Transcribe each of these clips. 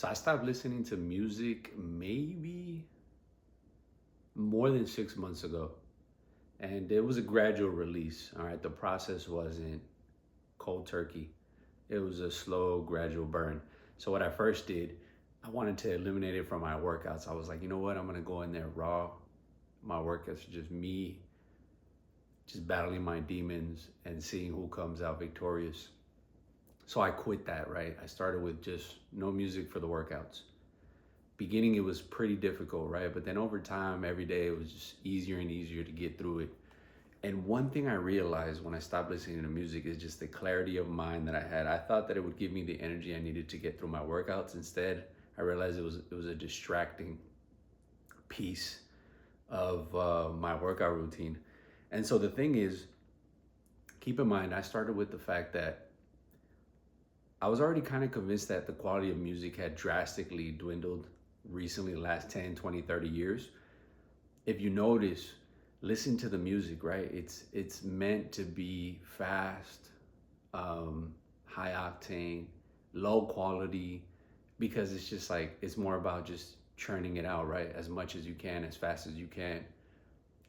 So I stopped listening to music maybe more than 6 months ago. And it was a gradual release. All right. The process wasn't cold turkey, it was a slow, gradual burn. So what I first did, I wanted to eliminate it from my workouts. I was like, you know what? I'm going to go in there raw. My workouts are just me, just battling my demons and seeing who comes out victorious. So I quit that, right? I started with just no music for the workouts. Beginning, it was pretty difficult, right? But then over time, every day, it was just easier and easier to get through it. And one thing I realized when I stopped listening to music is just the clarity of mind that I had. I thought that it would give me the energy I needed to get through my workouts. Instead, I realized it was a distracting piece of my workout routine. And so the thing is, keep in mind, I started with the fact that I was already kind of convinced that the quality of music had drastically dwindled recently, the last 10, 20, 30 years. If you notice, listen to the music, right? It's meant to be fast, high octane, low quality, because it's just like, it's more about just churning it out, right? As much as you can, as fast as you can.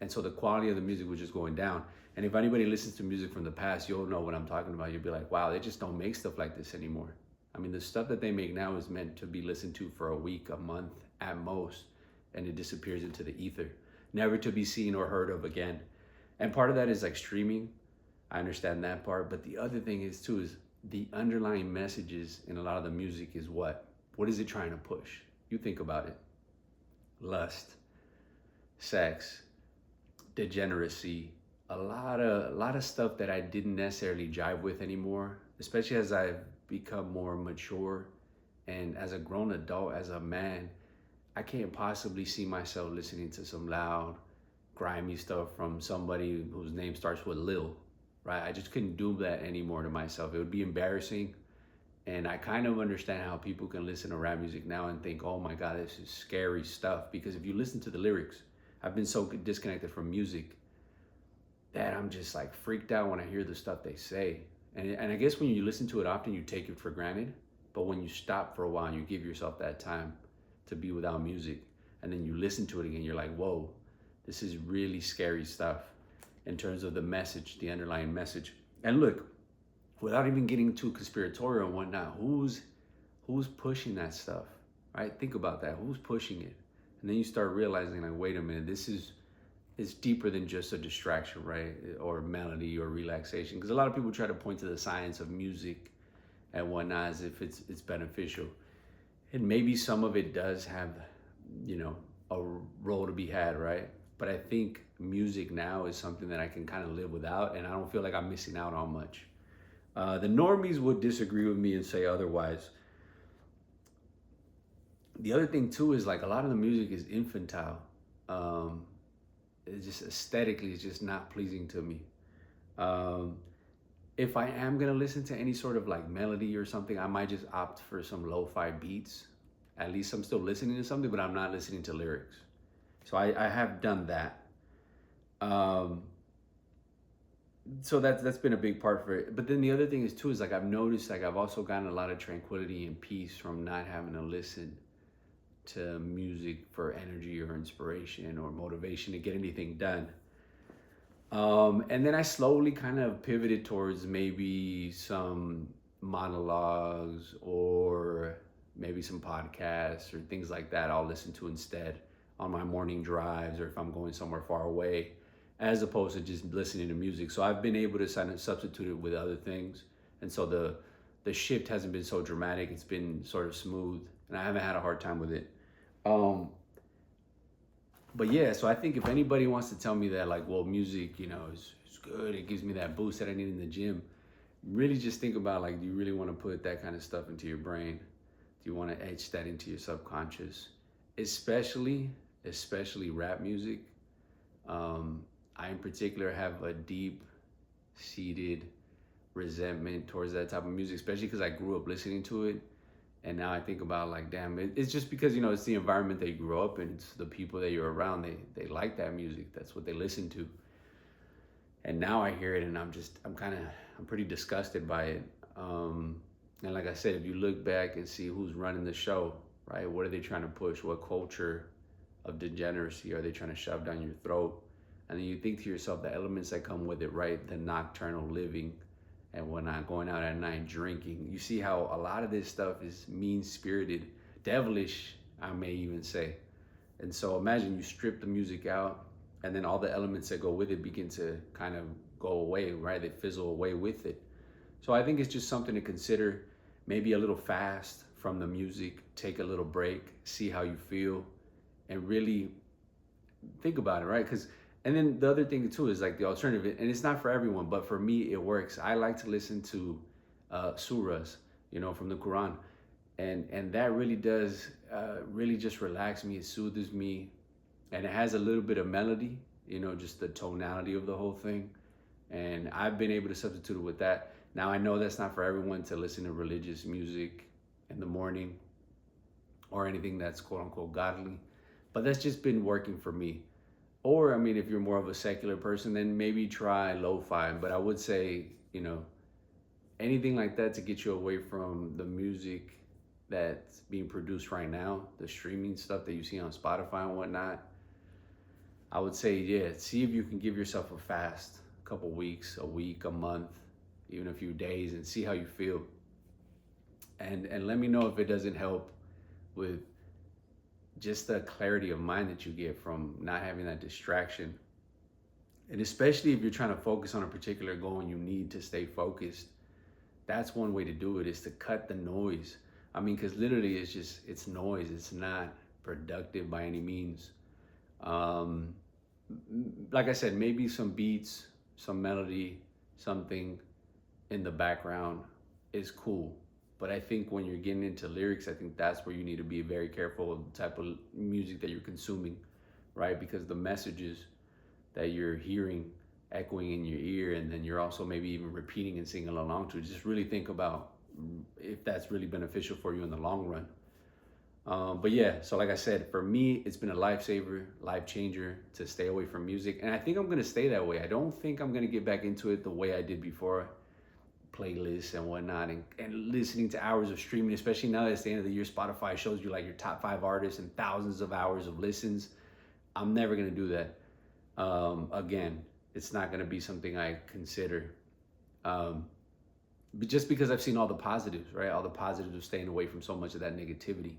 And so the quality of the music was just going down. And if anybody listens to music from the past, you'll know what I'm talking about. You'll be like, wow, they just don't make stuff like this anymore. I mean, the stuff that they make now is meant to be listened to for a week, a month at most, and it disappears into the ether, never to be seen or heard of again. And part of that is like streaming. I understand that part. But the other thing is too, is the underlying messages in a lot of the music is what? What is it trying to push? You think about it. Lust, sex, degeneracy, a lot of stuff that I didn't necessarily jive with anymore, especially as I've become more mature and as a grown adult, as a man. I can't possibly see myself listening to some loud, grimy stuff from somebody whose name starts with Lil, right? I just couldn't do that anymore to myself. It would be embarrassing. And I kind of understand how people can listen to rap music now and think, oh my God, this is scary stuff. Because if you listen to the lyrics, I've been so disconnected from music that I'm just like freaked out when I hear the stuff they say. And I guess when you listen to it often, you take it for granted. But when you stop for a while and you give yourself that time to be without music, and then you listen to it again, you're like, whoa, this is really scary stuff in terms of the message, the underlying message. And look, without even getting too conspiratorial and whatnot, who's pushing that stuff, right? Think about that. Who's pushing it? And then you start realizing, like, wait a minute, it's deeper than just a distraction, right? Or melody or relaxation. Because a lot of people try to point to the science of music and whatnot as if it's beneficial. And maybe some of it does have, a role to be had, right? But I think music now is something that I can kind of live without, and I don't feel like I'm missing out on much. The normies would disagree with me and say otherwise. The other thing too is like a lot of the music is infantile. It's just aesthetically, it's just not pleasing to me. If I am gonna listen to any sort of like melody or something, I might just opt for some lo-fi beats. At least I'm still listening to something, but I'm not listening to lyrics. So I have done that. So that's been a big part for it. But then the other thing is too is like I've noticed like I've also gotten a lot of tranquility and peace from not having to listen to music for energy or inspiration or motivation to get anything done. And then I slowly kind of pivoted towards maybe some monologues or maybe some podcasts or things like that I'll listen to instead on my morning drives or if I'm going somewhere far away, as opposed to just listening to music. So I've been able to kind of substitute it with other things. And so the shift hasn't been so dramatic. It's been sort of smooth and I haven't had a hard time with it. But yeah, so I think if anybody wants to tell me that like, well, music, is good. It gives me that boost that I need in the gym. Really just think about like, do you really want to put that kind of stuff into your brain? Do you want to etch that into your subconscious? Especially rap music. I in particular have a deep seated resentment towards that type of music, especially because I grew up listening to it. And now I think about like, damn, it's just because, it's the environment that you grew up in. It's the people that you're around. They like that music. That's what they listen to. And now I hear it and I'm pretty disgusted by it. And like I said, if you look back and see who's running the show, right? What are they trying to push? What culture of degeneracy are they trying to shove down your throat? And then you think to yourself, the elements that come with it, right? The nocturnal living and whatnot, going out at night, drinking. You see how a lot of this stuff is mean-spirited, devilish, I may even say. And so imagine you strip the music out, and then all the elements that go with it begin to kind of go away, right? They fizzle away with it. So I think it's just something to consider. Maybe a little fast from the music, take a little break, see how you feel, and really think about it, right? Because, and then the other thing too is like the alternative, and it's not for everyone, but for me, it works. I like to listen to surahs, from the Quran. And that really does really just relax me. It soothes me, and it has a little bit of melody, just the tonality of the whole thing. And I've been able to substitute it with that. Now I know that's not for everyone to listen to religious music in the morning or anything that's quote unquote godly, but that's just been working for me. Or, I mean, if you're more of a secular person, then maybe try lo-fi. But I would say, anything like that to get you away from the music that's being produced right now, the streaming stuff that you see on Spotify and whatnot, I would say, yeah, see if you can give yourself a fast, a couple weeks, a week, a month, even a few days, and see how you feel. And let me know if it doesn't help with just the clarity of mind that you get from not having that distraction. And especially if you're trying to focus on a particular goal and you need to stay focused, that's one way to do it, is to cut the noise. I mean, because literally it's noise. It's not productive by any means. Like I said, maybe some beats, some melody, something in the background is cool. But I think when you're getting into lyrics, I think that's where you need to be very careful of the type of music that you're consuming, right? Because the messages that you're hearing echoing in your ear, and then you're also maybe even repeating and singing along to, just really think about if that's really beneficial for you in the long run. But yeah, so like I said, for me, it's been a lifesaver, life changer to stay away from music. And I think I'm gonna stay that way. I don't think I'm gonna get back into it the way I did before, playlists and whatnot, and listening to hours of streaming, especially now that it's the end of the year, Spotify shows you like your top 5 artists and thousands of hours of listens. I'm never gonna do that. Again, it's not gonna be something I consider. But just because I've seen all the positives, right? All the positives of staying away from so much of that negativity.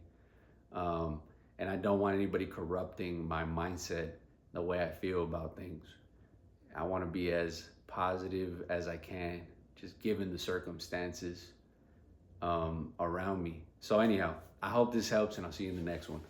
And I don't want anybody corrupting my mindset, the way I feel about things. I want to be as positive as I can, just given the circumstances around me. So anyhow, I hope this helps, and I'll see you in the next one.